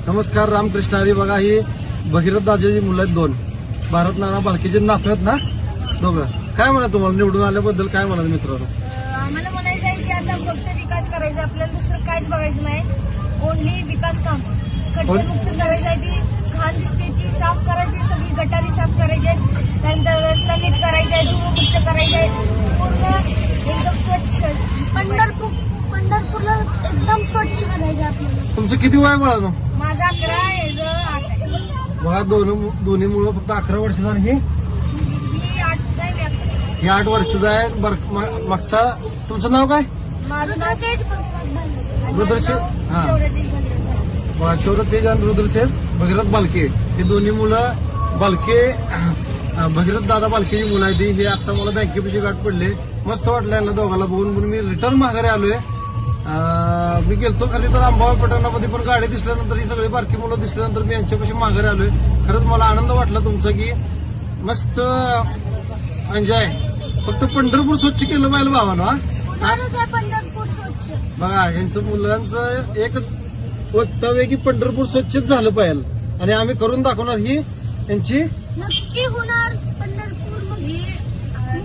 नमस्कार, रामकृष्ण हरी. बघा ही भगीरथ दादाची मुलं आहेत दोन. भारत नाना बालकीचे नातू आहेत ना दोघं. काय म्हणा तुम्हाला निवडून आल्याबद्दल काय म्हणा मित्रांनो? आम्हाला म्हणायचं आहे की आता फक्त विकास करायचा, आपल्याला दुसरं काहीच बघायचं नाही. ओनली विकास काम खड्डेमुक्त करायचं आहे. ती घाण दिसते ती साफ करायची, सगळी गटारी साफ करायची आहेत. त्यानंतर रस्ता नीट करायचा आहे, धुळमुक्त करायचं आहे, पूर्ण एकदम स्वच्छ. पंढरपूरला एकदम स्वच्छ करायचं आपल्याला. तुमचं किती वय बाळानो? माझा 11 आहे, 8 आहे. बघा दोन्ही मुलं फक्त 11 वर्षाचा आणि ही 8 आहे. हे 8 वर्षाचा आहे. मागचा तुमचं नाव काय? माझं नाव रुद्रशेठ. हा, शौरतेज आणि रुद्रशेठ भगीरथ बालके. हे दोन्ही मुलं बालके भगीरथ दादा बालकेची मुलं आहेत. हे आता मला बँकेपैकी गाठ पडले. मस्त वाटलं यांना दोघांना बघून. म्हणून मी रिटर्न माघारी आलोय. मी गेलतो खाली तर अंबाबाई पटणामध्ये पण गाडी दिसल्यानंतर ही सगळी बारकी मुलं दिसल्यानंतर मी यांच्यापाशी माघारी आलोय. खरंच मला आनंद वाटला तुमचा की मस्त एन्जॉय. फक्त पंढरपूर स्वच्छ केलं पाहिजे भावानं. पंढरपूर स्वच्छ. बघा यांचं मुलांचं एकच वक्तव्य की पंढरपूर स्वच्छच झालं पाहिजे आणि आम्ही करून दाखवणार. ही यांची नक्की होणार. पंढरपूर ही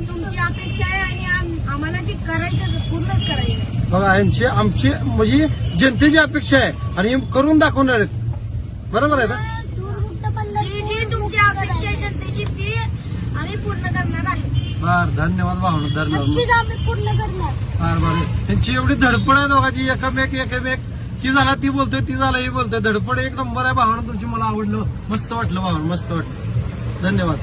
तुमची अपेक्षा आहे आणि आम्हाला जे करायचं पूर्णच करायचं. बघा यांची आमची म्हणजे जनतेची अपेक्षा आहे आणि हे करून दाखवणार आहेत. बरोबर आहे ना? जी तुमची अपेक्षा आहे जनतेची ती आम्ही पूर्ण करणार आहे. बर, धन्यवाद भावना, धन्यवाद. नक्कीच आम्ही पूर्ण करणार. बरं. त्यांची एवढी धडपड आहे दोघांची. एकमेक ती झाला ती बोलतोय, ती झाला ही बोलतोय. धडपड एक नंबर आहे भावना तुमची. मला आवडलं, मस्त वाटलं भावना, मस्त वाटलं. धन्यवाद.